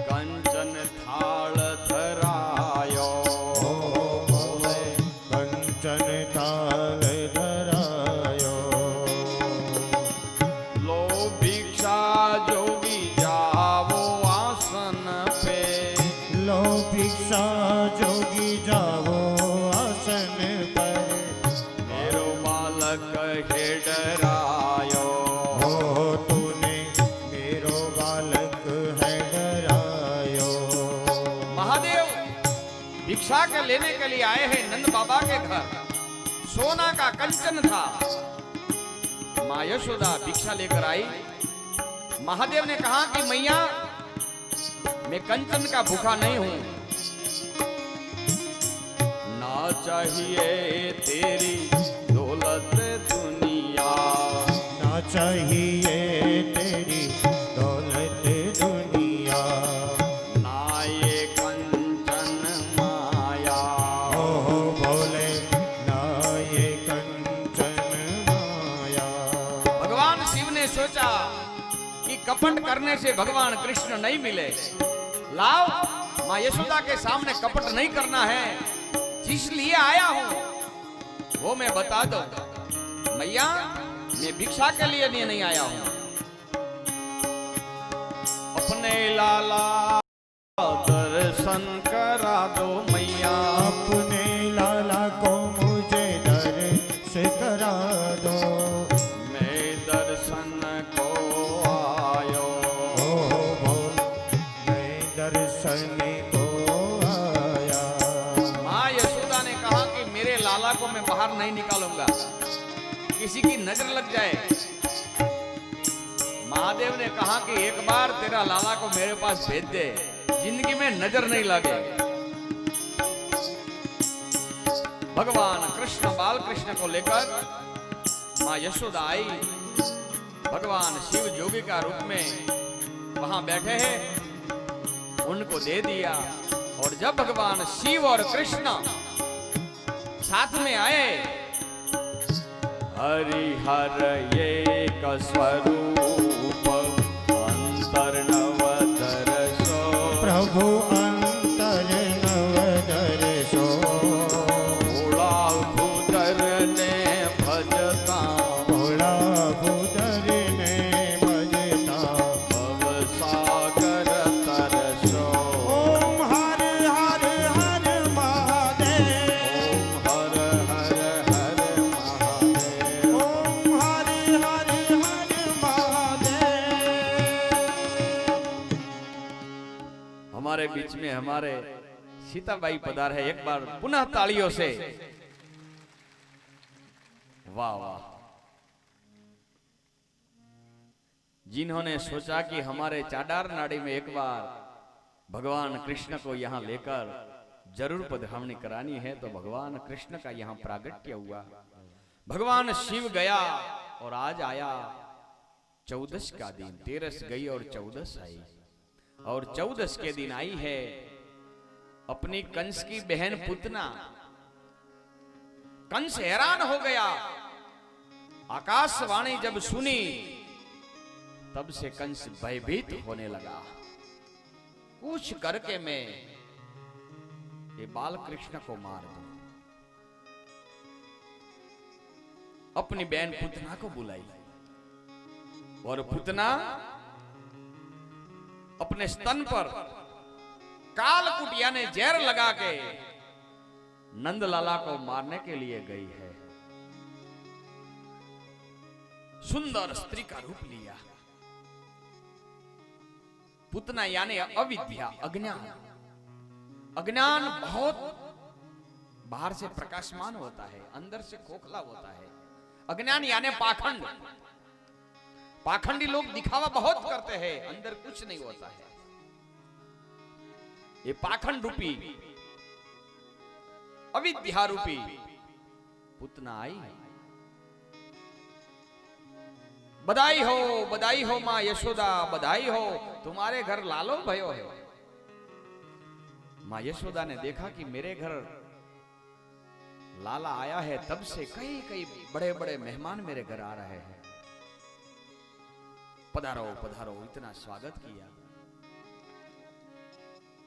कंचन थाल धरायो। कंचन थाल धरायो। लो भिक्षा जोगी जावो आसन पे। लो भिक्षा जोगी जावो आसन पर। मेरो बालक है डरायो। हो तूने मेरो बालक है डरायो। महादेव भिक्षा के लेने के लिए आए हैं नंद बाबा के घर। सोना का कंचन था। मां यशोदा भिक्षा लेकर आई। महादेव ने कहा कि मैया मैं कंचन का भूखा नहीं हूं, ना चाहिए तेरी दौलत दुनिया। ना चाहिए तेरी दौलत दुनिया। ना ये कंचन माया। ओ बोले ना ये कंचन माया। भगवान शिव ने सोचा कि कपट करने से भगवान कृष्ण नहीं मिले। लाओ मां यशोदा के सामने कपट नहीं करना है। जिस लिए आया हूं वो मैं बता दो। मैया मैं भिक्षा के लिए नहीं आया हूं। अपने लाला दर्शन करा दो मैया। अपने लाला को मुझे दर्श करा दो। मैं दर्शन को आयो। ओ बोल मैं दर्शन को आया। मां यशोदा ने कहा कि मेरे लाला को मैं बाहर नहीं निकालूंगा, किसी की नजर लग जाए। महादेव ने कहा कि एक बार तेरा लाला को मेरे पास भेज दे, जिंदगी में नजर नहीं लगे। भगवान कृष्ण बाल कृष्ण को लेकर मां यशोदा आई। भगवान शिव जोगी का रूप में वहां बैठे हैं, उनको दे दिया और जब भगवान शिव और कृष्ण साथ में आए, हरिहर एक स्वरूप अंतर नव दर्शो, प्रभु अंतर नव दर्शो, भोला भूधर ने भजता, भोला भूधर ने भजता, भव सागर तरसो। ओम हर हर हर महादेव, ओम हर हर हर महादेव, ओम हर हर हर महादेव। हमारे बीच में हमारे सीताबाई पधार है। एक बार पुनः तालियों से वाह वाह। जिन्होंने सोचा कि हमारे चाडार नाड़ी में एक बार भगवान कृष्ण को यहाँ लेकर जरूर पधरावनी करानी है, तो भगवान कृष्ण का यहाँ प्रागट्य हुआ। भगवान शिव गया और आज आया 14 का दिन। 13 गई और 14 आई, और 14 के दिन आई है अपनी कंस की बहन पुतना। कंस हैरान हो गया। आकाशवाणी जब सुनी तब से कंस भयभीत होने लगा। कुछ करके मैं ये बाल कृष्ण को मार दूं। अपनी बहन पुतना को बुलाई और पुतना अपने स्तन पर कालकुट यानी जहर लगा के नंदलाला को मारने के लिए गई है। सुंदर स्त्री का रूप लिया। पुतना यानी अविद्या, अज्ञान। अज्ञान बहुत बाहर से प्रकाशमान होता है, अंदर से खोखला होता है। अज्ञान यानी पाखंड। पाखंडी लोग दिखावा बहुत करते हैं, अंदर कुछ नहीं होता है। ये पाखंड रूपी, अविद्या रूपी पुतना आई। बधाई हो मां यशोदा, बधाई हो, तुम्हारे घर लालो भयो है। मां यशोदा ने देखा कि मेरे घर लाला आया है, तब से कई कई बड़े बड़े मेहमान मेरे घर आ रहे हैं। पधारो पधारो, इतना स्वागत किया।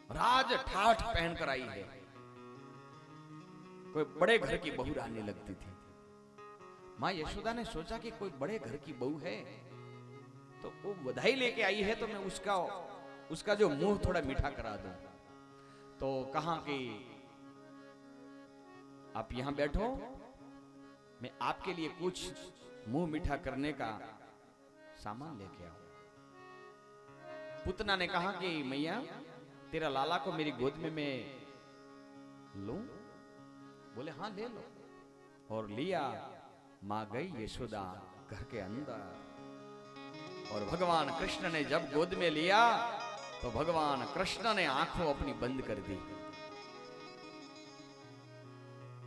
राज ठाठ पहनकर आई है। कोई बड़े घर की बहू आने लगती थी। मां यशोदा ने सोचा कि कोई बड़े घर की बहू है तो वो बधाई लेके आई है, तो मैं उसका जो मुंह थोड़ा मीठा करा दूं। तो कहा कि आप यहां बैठो, मैं आपके लिए कुछ मुंह मीठा करने का सामान लेके आऊं। पुतना ने कहा कि मैया, तेरा लाला को मेरी गोद में मैं लूं? बोले हाँ ले लो। और लिया। मां गई यशोदा घर के अंदर, और भगवान कृष्ण ने जब गोद में लिया तो भगवान कृष्ण ने आंखों अपनी बंद कर दी।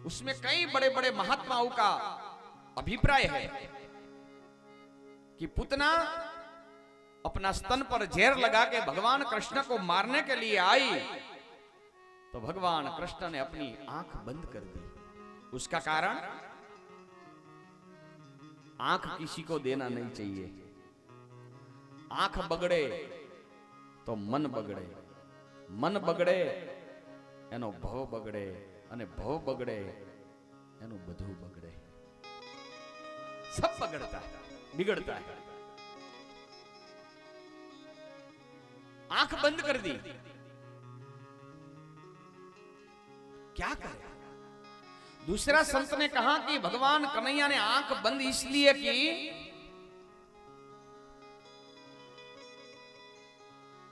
उसमें कई बड़े बड़े महात्माओं का अभिप्राय है कि पुतना अपना स्तन पर जहर लगा के भगवान कृष्ण को मारने के लिए आई, तो भगवान कृष्ण ने अपनी आंख बंद कर दी। उसका कारण, आंख किसी को देना नहीं चाहिए। आंख बगड़े तो मन बगड़े, मन बगड़े एनो भव बगड़े, અને ભવ બગડે એનું બધું બગડે। सब बगड़ता है, बिगड़ता है। आंख बंद कर दी, क्या करे? दूसरा संत ने कहा कि भगवान कन्हैया ने आंख बंद इसलिए की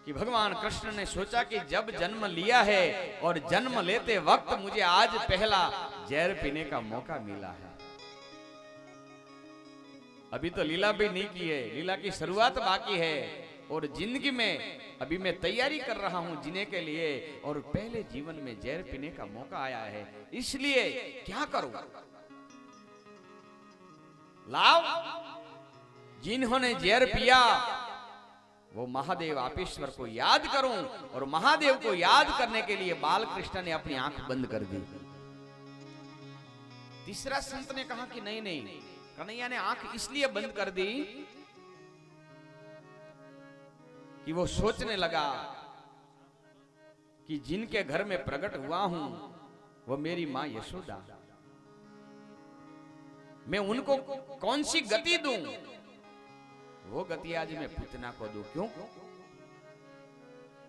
कि भगवान कृष्ण ने सोचा कि जब जन्म लिया है और जन्म लेते वक्त मुझे आज पहला जहर पीने का मौका मिला है। अभी तो लीला भी नहीं की है, लीला की शुरुआत बाकी है, और जिंदगी में अभी मैं तैयारी कर रहा हूं जीने के लिए, और पहले जीवन में जहर पीने का मौका आया है, इसलिए क्या करूं? लाओ, जिन्होंने जहर पिया वो महादेव आपेश्वर को याद करूं, और महादेव को याद करने के लिए बाल कृष्ण ने अपनी आंख बंद कर दी। तीसरा संत ने कहा कि नहीं नहीं, कन्हैया ने आंख इसलिए बंद कर दी कि वो सोचने लगा कि जिनके घर में प्रकट हुआ हूं वो मेरी मां यशोदा, मैं उनको कौन सी गति दूं? वो गति आज मैं पूतना को दूं। क्यों?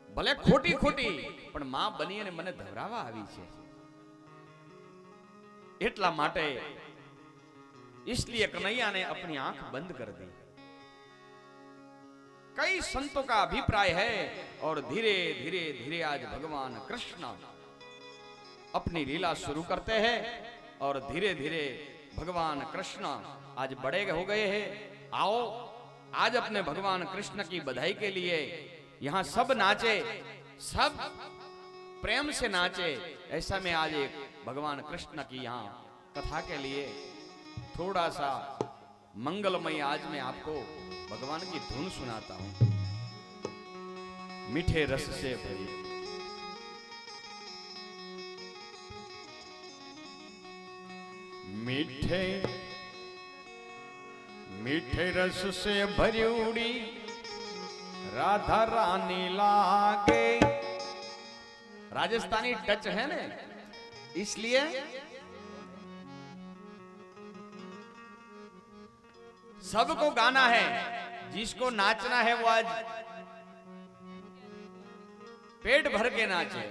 भले खोटी खोटी पण मां बनी અને મને ધવરાવા આવી છે, એટલા માટે इसलिए कन्हैया ने अपनी आंख बंद कर दी। कई संतों का अभिप्राय है, और धीरे धीरे धीरे आज भगवान कृष्ण अपनी लीला शुरू करते हैं, और धीरे धीरे भगवान कृष्ण आज बड़े हो गए हैं। आओ आज अपने भगवान कृष्ण की बधाई के लिए यहां सब नाचे, सब प्रेम से नाचे। ऐसा में आज एक भगवान कृष्ण की यहां कथा के लिए थोड़ा सा मंगलमय आज मैं आपको भगवान की धुन सुनाता हूं। मीठे रस से भरी, मीठे मीठे रस से भरी राधा रानी लागे। राजस्थानी टच है ना, इसलिए सबको गाना है, जिसको नाचना है वो आज पेट भर के नाचे।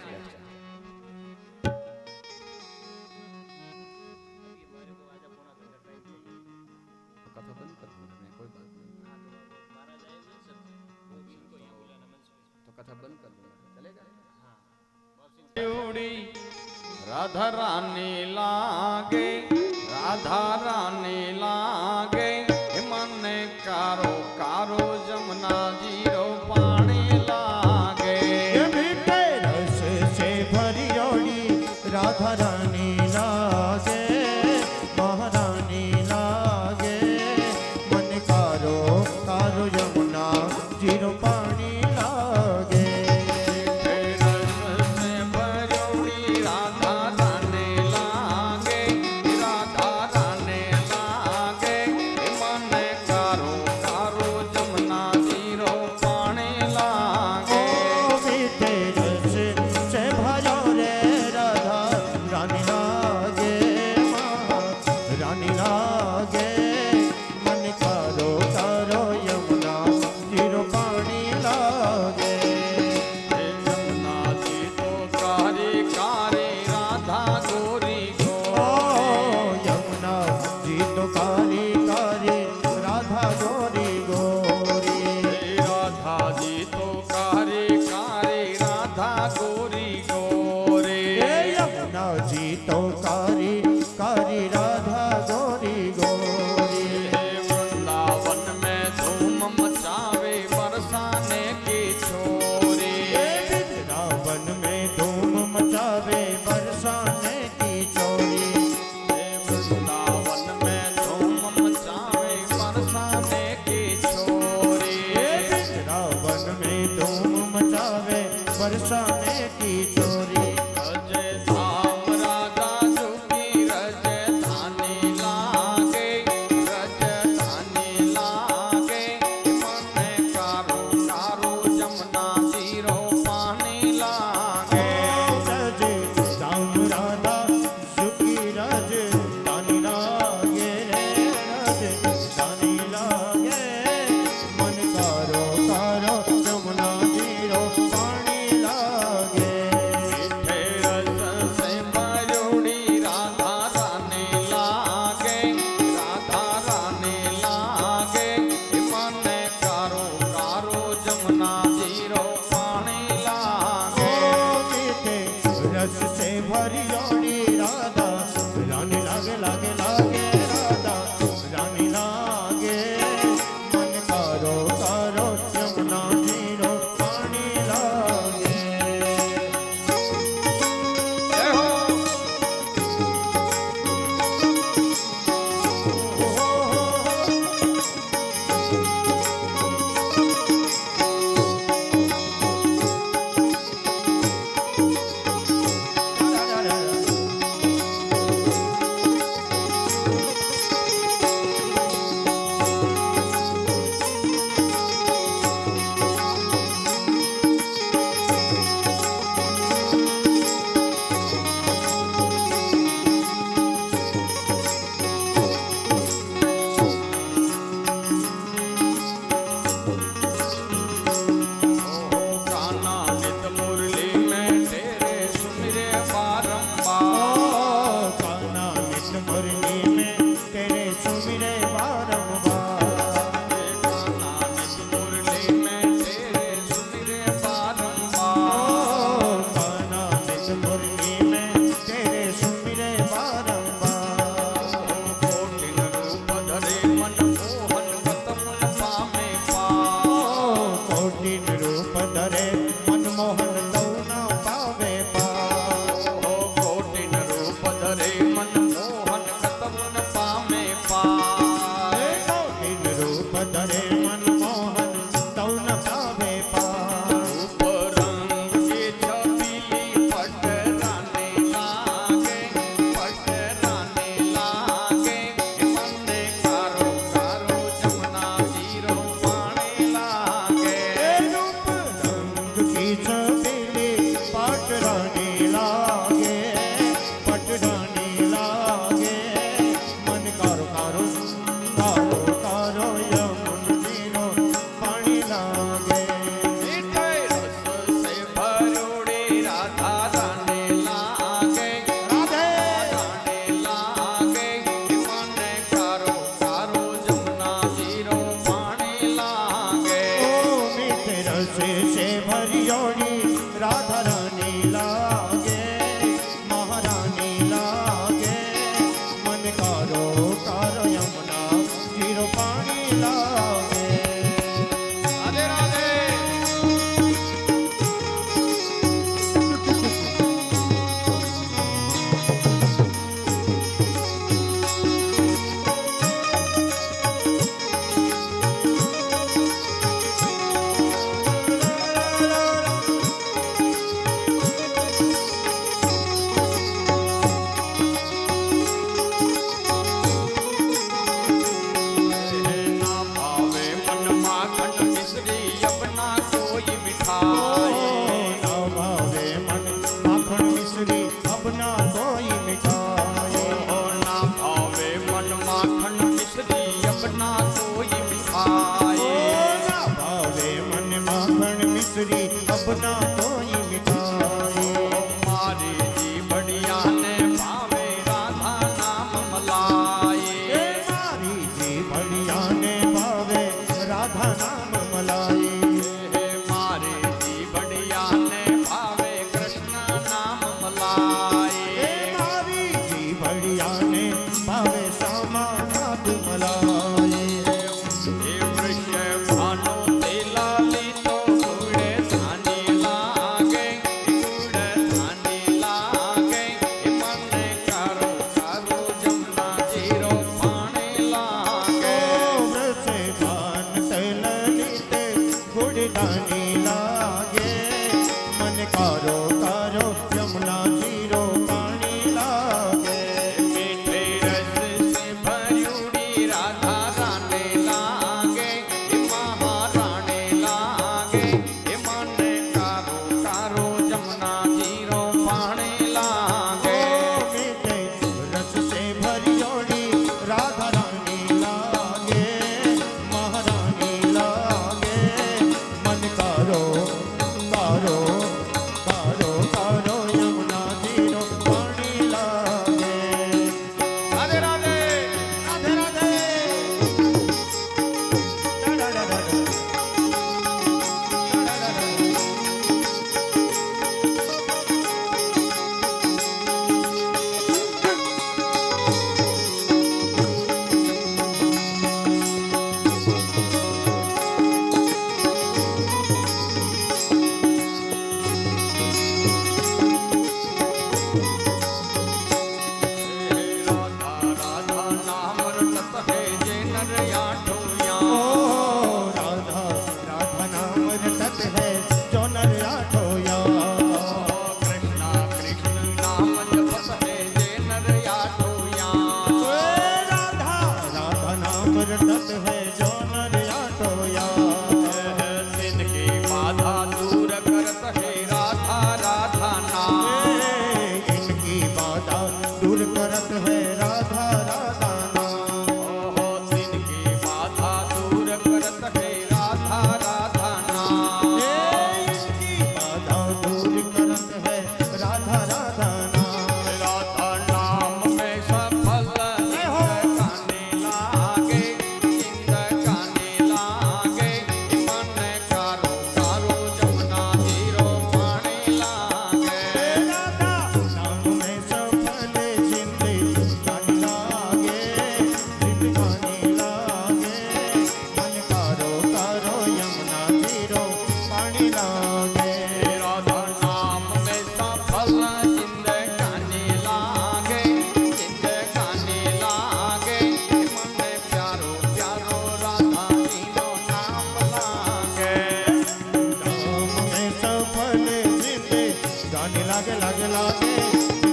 कथा बंद कर दूंगा, कोई बात नहीं, तो कथा बंद कर दूंगा, चलेगा? राधा रानी लागे, राधा रानी लागे, मन कारो कारो जमुना जीरो पानी लागे। मीठे रस से भरी राधा रानी लागे, महारानी लागे, मन कारो कारो यमुना जीरो पानी लागे। बरसाने की चोरी रजे धाम राजा झुकी, रजे धानी लागे, रजे धानी लागे, मन कारो कारो जमुना जीरो पानी लागे। रजे धाम राजा झुकी, रजे धानी लागे, रजे धानी लागे, मन कारो कारो जमुना जीरो पानी लागे। मीठे रस लागे लागे लागे